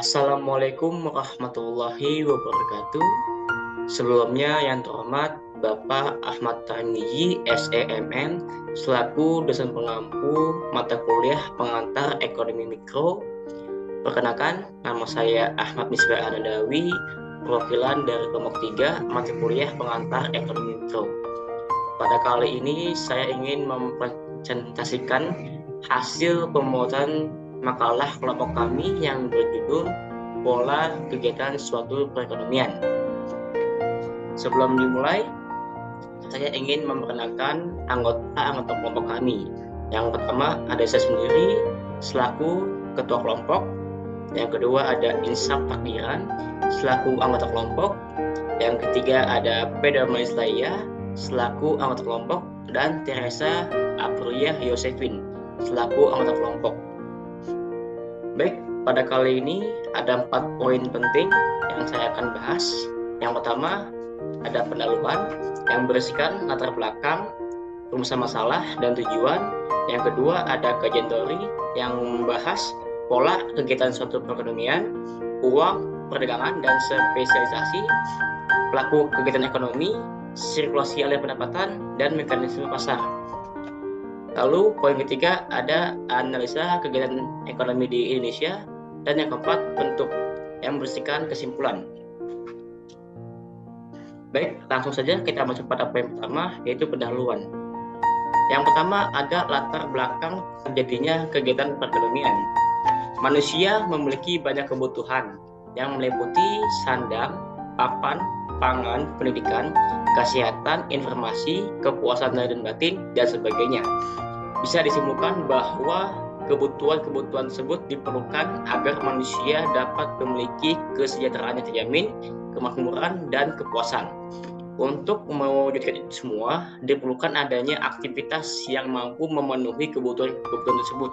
Assalamualaikum warahmatullahi wabarakatuh. Sebelumnya yang terhormat Bapak Ahmad Tarmizi, SEMN, selaku dosen pengampu mata kuliah pengantar ekonomi mikro. Perkenalkan, nama saya Ahmad Misbah Anandawi, perwakilan dari kelompok 3 mata kuliah pengantar ekonomi mikro. Pada kali ini saya ingin mempresentasikan hasil pembuatan makalah kelompok kami yang berjudul Pola Kegiatan Suatu Perekonomian. Sebelum dimulai, saya ingin memperkenalkan anggota kelompok kami. Yang pertama ada saya sendiri selaku ketua kelompok. Yang kedua ada Insaf Takdiran selaku anggota kelompok. Yang ketiga ada Peda Maislaya selaku anggota kelompok dan Teresa Aprulia Yosefin selaku anggota kelompok. Baik, pada kali ini ada 4 poin penting yang saya akan bahas. Yang pertama ada pendahuluan yang berisikan latar belakang, rumusan masalah dan tujuan. Yang kedua ada kajian teori yang membahas pola kegiatan suatu perekonomian, uang, perdagangan dan spesialisasi, pelaku kegiatan ekonomi, sirkulasi aliran pendapatan dan mekanisme pasar. Lalu poin ketiga ada analisa kegiatan ekonomi di Indonesia, dan yang keempat bentuk yang berisikan kesimpulan. Baik, langsung saja kita masuk pada poin pertama, yaitu pendahuluan. Yang pertama ada latar belakang terjadinya kegiatan perekonomian. Manusia memiliki banyak kebutuhan yang meliputi sandang, papan, pangan, pendidikan, kesehatan, informasi, kepuasan lahir dan batin, dan sebagainya. Bisa disimpulkan bahwa kebutuhan-kebutuhan tersebut diperlukan agar manusia dapat memiliki kesejahteraan yang terjamin, kemakmuran, dan kepuasan. Untuk mewujudkan itu semua, diperlukan adanya aktivitas yang mampu memenuhi kebutuhan-kebutuhan tersebut.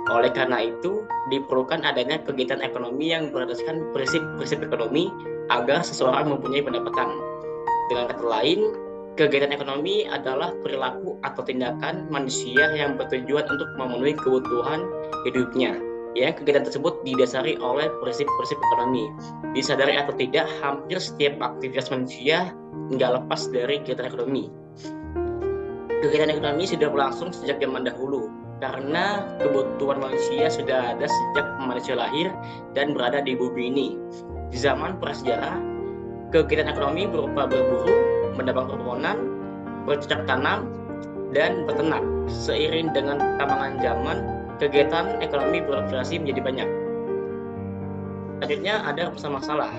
Oleh karena itu, diperlukan adanya kegiatan ekonomi yang berdasarkan prinsip-prinsip ekonomi agar seseorang mempunyai pendapatan. Dengan kata lain, kegiatan ekonomi adalah perilaku atau tindakan manusia yang bertujuan untuk memenuhi kebutuhan hidupnya. Ya, kegiatan tersebut didasari oleh prinsip-prinsip ekonomi. Disadari atau tidak, hampir setiap aktivitas manusia nggak lepas dari kegiatan ekonomi. Kegiatan ekonomi sudah berlangsung sejak zaman dahulu, karena kebutuhan manusia sudah ada sejak manusia lahir dan berada di bumi ini. Di zaman prasejarah, kegiatan ekonomi berupa berburu, mendapat perkebunan, bercocok tanam, dan beternak. Seiring dengan perkembangan zaman, kegiatan ekonomi bervariasi menjadi banyak. Selanjutnya ada masalah.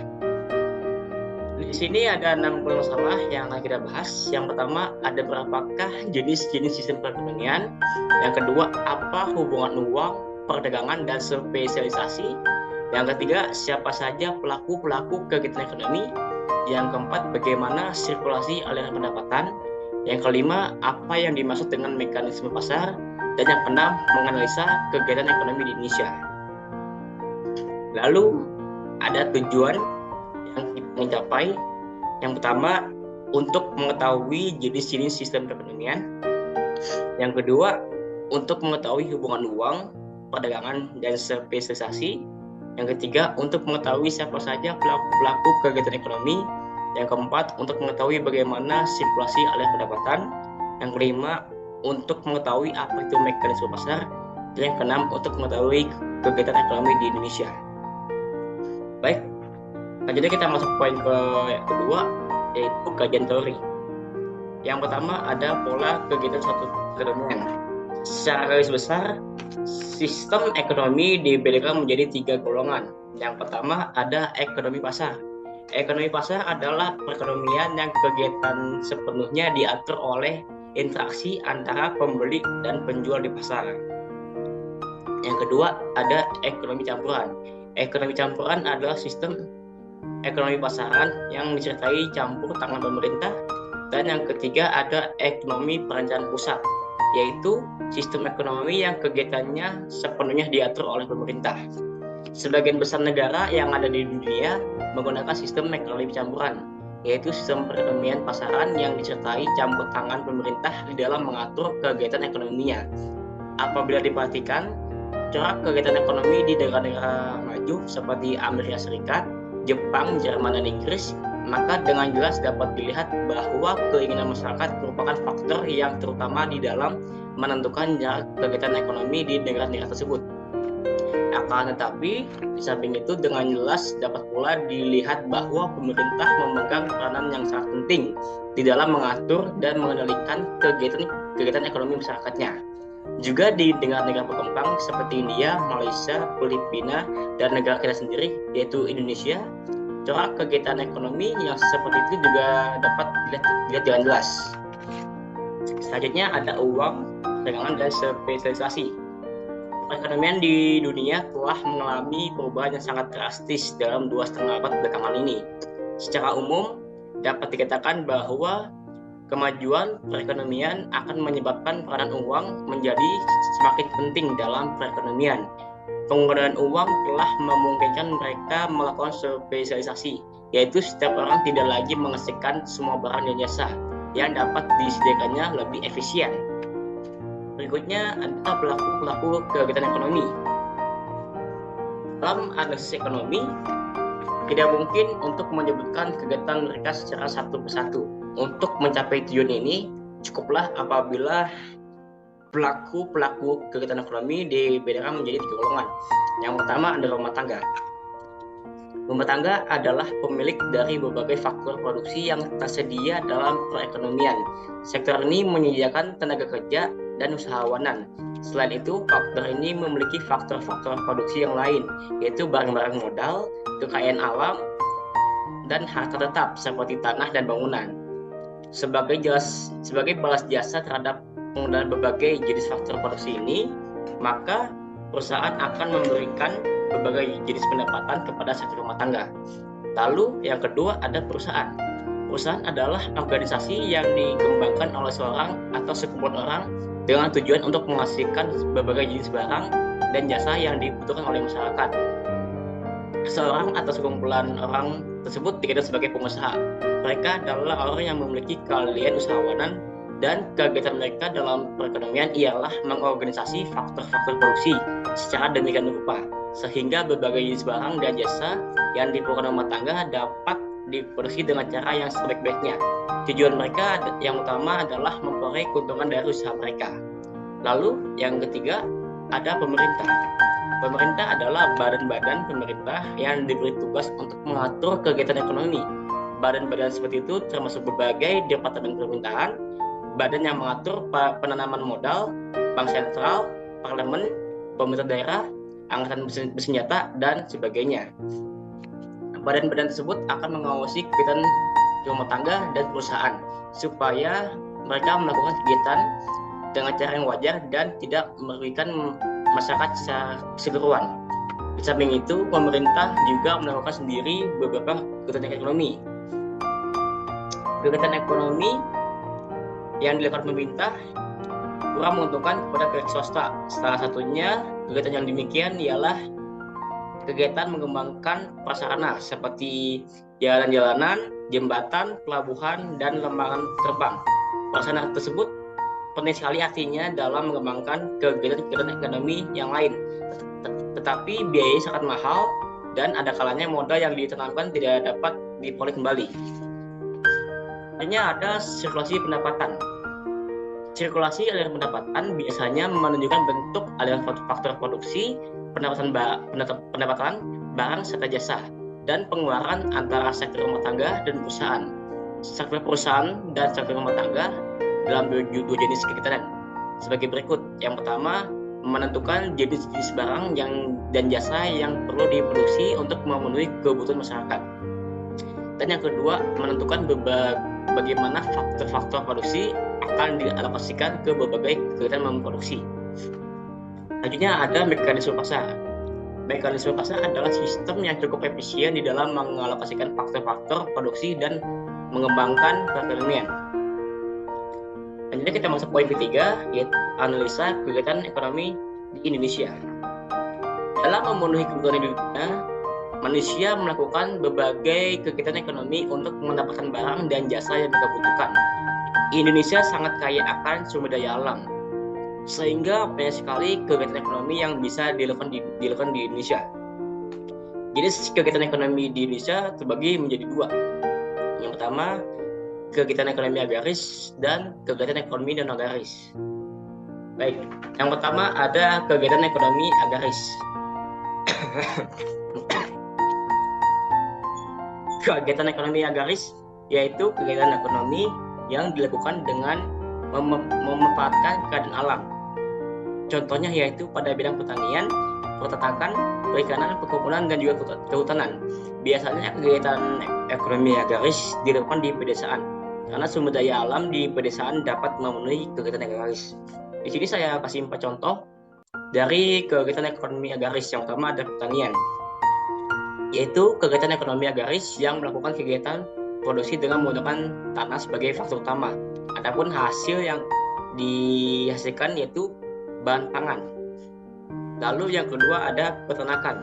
Di sini ada 6 masalah yang akan kita bahas. Yang pertama, ada berapakah jenis-jenis sistem perekonomian. Yang kedua, apa hubungan uang, perdagangan, dan spesialisasi. Yang ketiga, siapa saja pelaku-pelaku kegiatan ekonomi. Yang keempat, bagaimana sirkulasi aliran pendapatan. Yang kelima, apa yang dimaksud dengan mekanisme pasar. Dan yang keenam, menganalisa kegiatan ekonomi di Indonesia. Lalu ada tujuan yang kita mencapai. Yang pertama, untuk mengetahui jenis-jenis sistem perekonomian. Yang kedua, untuk mengetahui hubungan uang, perdagangan, dan spesialisasi. Yang ketiga, untuk mengetahui siapa saja pelaku kegiatan ekonomi. Yang keempat, untuk mengetahui bagaimana sirkulasi aliran pendapatan. Yang kelima, untuk mengetahui apa itu mekanisme pasar. Dan yang keenam, untuk mengetahui kegiatan ekonomi di Indonesia. Baik, jadi kita masuk poin kedua, yaitu kajian teori. Yang pertama ada pola kegiatan suatu perekonomian. Secara garis besar, sistem ekonomi dibedakan menjadi 3 golongan. Yang pertama ada ekonomi pasar. Ekonomi pasar adalah perekonomian yang kegiatan sepenuhnya diatur oleh interaksi antara pembeli dan penjual di pasar. Yang kedua ada ekonomi campuran. Ekonomi campuran adalah sistem ekonomi pasaran yang disertai campur tangan pemerintah. Dan yang ketiga ada ekonomi perencanaan pusat, yaitu sistem ekonomi yang kegiatannya sepenuhnya diatur oleh pemerintah. Sebagian besar negara yang ada di dunia menggunakan sistem ekonomi campuran, yaitu sistem perekonomian pasaran yang disertai campur tangan pemerintah di dalam mengatur kegiatan ekonominya. Apabila diperhatikan, corak kegiatan ekonomi di negara-negara maju seperti Amerika Serikat, Jepang, Jerman, dan Inggris, maka dengan jelas dapat dilihat bahwa keinginan masyarakat merupakan faktor yang terutama di dalam menentukan jarak kegiatan ekonomi di negara-negara tersebut. Akan tetapi, di samping itu dengan jelas dapat pula dilihat bahwa pemerintah memegang peranan yang sangat penting di dalam mengatur dan mengendalikan kegiatan ekonomi masyarakatnya. Juga di negara-negara berkembang seperti India, Malaysia, Filipina, dan negara kita sendiri yaitu Indonesia, corak kegiatan ekonomi yang seperti itu juga dapat dilihat dengan jelas. Selanjutnya ada uang, perdagangan, dan spesialisasi. Perekonomian di dunia telah mengalami perubahan yang sangat drastis dalam 2,5 abad belakangan ini. Secara umum, dapat dikatakan bahwa kemajuan perekonomian akan menyebabkan peranan uang menjadi semakin penting dalam perekonomian. Penggunaan uang telah memungkinkan mereka melakukan spesialisasi, yaitu setiap orang tidak lagi menghasilkan semua barang dan jasa yang dapat disediakannya lebih efisien. Berikutnya ada pelaku kegiatan ekonomi. Dalam analisis ekonomi, tidak mungkin untuk menyebutkan kegiatan mereka secara satu persatu. Untuk mencapai tujuan ini, cukuplah apabila pelaku kegiatan ekonomi dibedakan menjadi 3 golongan. Yang pertama adalah rumah tangga. Rumah tangga adalah pemilik dari berbagai faktor produksi yang tersedia dalam perekonomian. Sektor ini menyediakan tenaga kerja dan usahawanan. Selain itu, faktor ini memiliki faktor-faktor produksi yang lain, yaitu barang-barang modal, kekayaan alam, dan harta tetap seperti tanah dan bangunan. Sebagai balas jasa terhadap penggunaan berbagai jenis faktor produksi ini, maka perusahaan akan memberikan berbagai jenis pendapatan kepada sektor rumah tangga. Lalu yang kedua ada perusahaan. Perusahaan adalah organisasi yang dikembangkan oleh seorang atau sekumpulan orang dengan tujuan untuk menghasilkan berbagai jenis barang dan jasa yang dibutuhkan oleh masyarakat. Seorang atau sekumpulan orang tersebut dikenal sebagai pengusaha. Mereka adalah orang yang memiliki keahlian usahawanan dan kegiatan mereka dalam perekonomian ialah mengorganisasi faktor-faktor produksi secara demikian rupa sehingga berbagai jenis barang dan jasa yang diperlukan rumah tangga dapat diproduksi dengan cara yang sebaik-baiknya. Tujuan mereka yang utama adalah memperoleh keuntungan dari usaha mereka. Lalu yang ketiga ada pemerintah. Pemerintah adalah badan-badan pemerintah yang diberi tugas untuk mengatur kegiatan ekonomi. Badan-badan seperti itu termasuk berbagai departemen pemerintahan, badan yang mengatur penanaman modal, bank sentral, parlemen, pemerintah daerah, angkatan bersenjata, dan sebagainya. Badan-badan tersebut akan mengawasi kegiatan rumah tangga dan perusahaan supaya mereka melakukan kegiatan dengan cara yang wajar dan tidak merugikan masyarakat secara keseluruhan. Di samping itu, pemerintah juga melakukan sendiri beberapa kegiatan ekonomi. Kegiatan ekonomi yang dilakukan pemerintah kurang menguntungkan kepada pihak swasta. Salah satunya kegiatan yang demikian ialah kegiatan mengembangkan prasarana seperti jalan-jalanan, jembatan, pelabuhan, dan lembaran terbang. Prasarana tersebut penting sekali artinya dalam mengembangkan kegiatan ekonomi yang lain. Tetapi biayanya sangat mahal dan ada kalanya modal yang ditanamkan tidak dapat diperoleh kembali. Hanya ada sirkulasi pendapatan. Sirkulasi aliran pendapatan biasanya menunjukkan bentuk aliran faktor produksi, pendapatan barang serta jasa, dan pengeluaran antara sektor rumah tangga dan perusahaan. Sektor perusahaan dan sektor rumah tangga dalam dua jenis kegiatan sebagai berikut. Yang pertama, menentukan jenis-jenis barang dan jasa yang perlu diproduksi untuk memenuhi kebutuhan masyarakat. Dan yang kedua, menentukan bagaimana faktor-faktor produksi akan dialokasikan ke berbagai kegiatan memproduksi. Selanjutnya ada mekanisme pasar. Mekanisme pasar adalah sistem yang cukup efisien di dalam mengalokasikan faktor-faktor produksi dan mengembangkan perekonomian. Selanjutnya kita masuk poin ketiga, yaitu analisa kegiatan ekonomi di Indonesia. Dalam memenuhi kebutuhan hidupnya, manusia melakukan berbagai kegiatan ekonomi untuk mendapatkan barang dan jasa yang mereka butuhkan. Indonesia sangat kaya akan sumber daya alam. sehingga banyak sekali kegiatan ekonomi yang bisa dilakukan di Indonesia. Jadi kegiatan ekonomi di Indonesia terbagi menjadi dua. Yang pertama, kegiatan ekonomi agraris dan kegiatan ekonomi non agraris. Baik, yang pertama ada kegiatan ekonomi agraris. Kegiatan ekonomi agraris yaitu kegiatan ekonomi yang dilakukan dengan memanfaatkan keadaan alam. Contohnya yaitu pada bidang pertanian, peternakan, perikanan, perkebunan, dan juga kehutanan. Biasanya kegiatan ekonomi agraris dilakukan di pedesaan, karena sumber daya alam di pedesaan dapat memenuhi kegiatan agraris. Di sini saya kasih 4 contoh dari kegiatan ekonomi agraris. Yang pertama ada pertanian, yaitu kegiatan ekonomi agraris yang melakukan kegiatan produksi dengan menggunakan tanah sebagai faktor utama. Adapun hasil yang dihasilkan yaitu bahan pangan. Lalu yang kedua ada peternakan.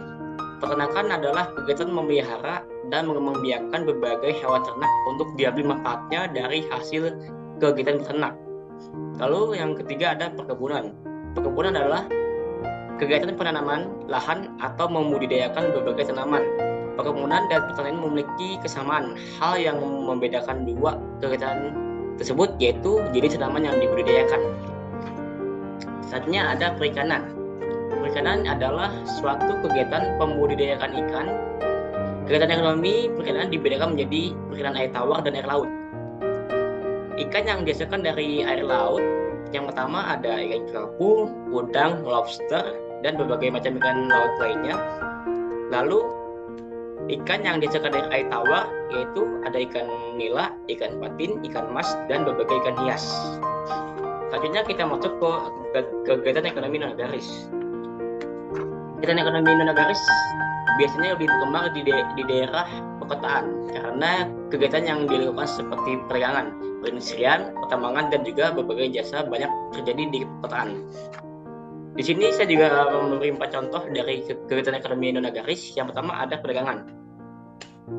Peternakan adalah kegiatan memelihara dan membiarkan berbagai hewan ternak untuk diambil manfaatnya dari hasil kegiatan peternak. Lalu yang ketiga ada perkebunan. Perkebunan adalah kegiatan penanaman lahan atau membudidayakan berbagai tanaman. Perkebunan dan pertanian memiliki kesamaan. Hal yang membedakan dua kegiatan tersebut yaitu jenis tanaman yang dibudidayakan. Selanjutnya ada perikanan. Perikanan adalah suatu kegiatan pembudidayakan ikan. Kegiatan ekonomi perikanan dibedakan menjadi perikanan air tawar dan air laut. Ikan yang dihasilkan dari air laut, yang pertama ada ikan kerapu, udang, lobster, dan berbagai macam ikan laut lainnya. Lalu ikan yang dihasilkan dari air tawar yaitu ada ikan nila, ikan patin, ikan mas, dan berbagai ikan hias. Selanjutnya kita masuk ke kegiatan ekonomi non agraris. Kegiatan ekonomi non agraris biasanya lebih berkembang di daerah perkotaan karena kegiatan yang dilakukan seperti perdagangan, perindustrian, pertambangan, dan juga berbagai jasa banyak terjadi di perkotaan. Di sini saya juga memberi 4 contoh dari kegiatan ekonomi non agraris. Yang pertama ada perdagangan,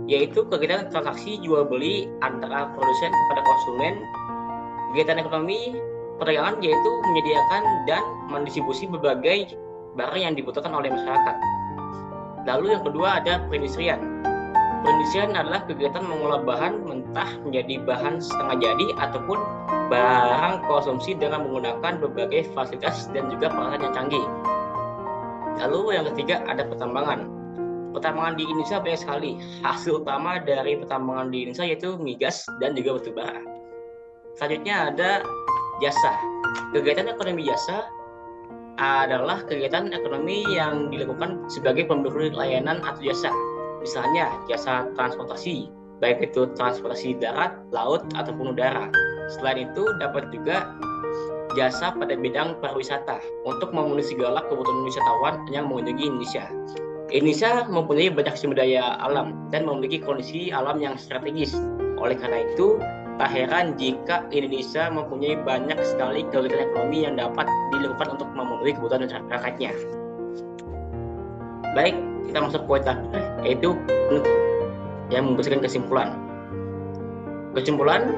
yaitu kegiatan transaksi jual beli antara produsen kepada konsumen. Kegiatan ekonomi perdagangan yaitu menyediakan dan mendistribusi berbagai barang yang dibutuhkan oleh masyarakat. Lalu yang kedua ada perindustrian. Perindustrian adalah kegiatan mengolah bahan mentah menjadi bahan setengah jadi ataupun barang konsumsi dengan menggunakan berbagai fasilitas dan juga peralatan yang canggih. Lalu yang ketiga ada pertambangan. Pertambangan di Indonesia banyak sekali. Hasil utama dari pertambangan di Indonesia yaitu migas dan juga batu bara. Selanjutnya ada jasa. Kegiatan ekonomi jasa adalah kegiatan ekonomi yang dilakukan sebagai pemberi layanan atau jasa. Misalnya jasa transportasi, baik itu transportasi darat, laut, ataupun udara. Selain itu dapat juga jasa pada bidang pariwisata untuk memenuhi segala kebutuhan wisatawan yang mengunjungi Indonesia. Indonesia mempunyai banyak sumber daya alam dan memiliki kondisi alam yang strategis. Oleh karena itu, tak heran jika Indonesia mempunyai banyak sekali kegiatan ekonomi yang dapat dilakukan untuk memenuhi kebutuhan masyarakatnya. Baik, kita masuk poin terakhir, yaitu yang memberikan kesimpulan. Kesimpulan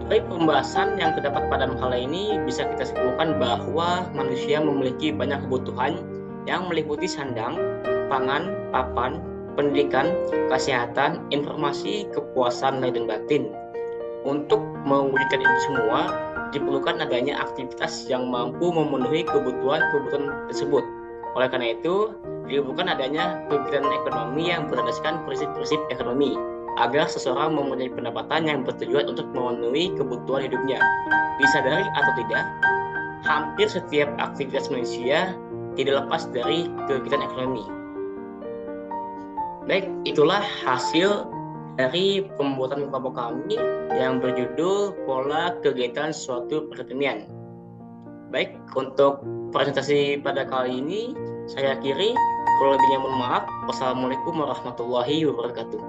dari pembahasan yang terdapat pada makalah ini bisa kita simpulkan bahwa manusia memiliki banyak kebutuhan yang meliputi sandang, pangan, papan, pendidikan, kesehatan, informasi, kepuasan lahir dan batin. Untuk mewujudkan itu semua, diperlukan adanya aktivitas yang mampu memenuhi kebutuhan tersebut. Oleh karena itu, diperlukan adanya kegiatan ekonomi yang berdasarkan prinsip-prinsip ekonomi, agar seseorang mempunyai pendapatan yang bertujuan untuk memenuhi kebutuhan hidupnya. Disadari atau tidak, hampir setiap aktivitas manusia tidak lepas dari kegiatan ekonomi. Baik, itulah hasil dari pembuatan kelompok kami yang berjudul Pola Kegiatan Suatu Perekonomian. Baik, untuk presentasi pada kali ini saya akhiri. Kalau lebihnya mohon maaf. Wassalamualaikum warahmatullahi wabarakatuh.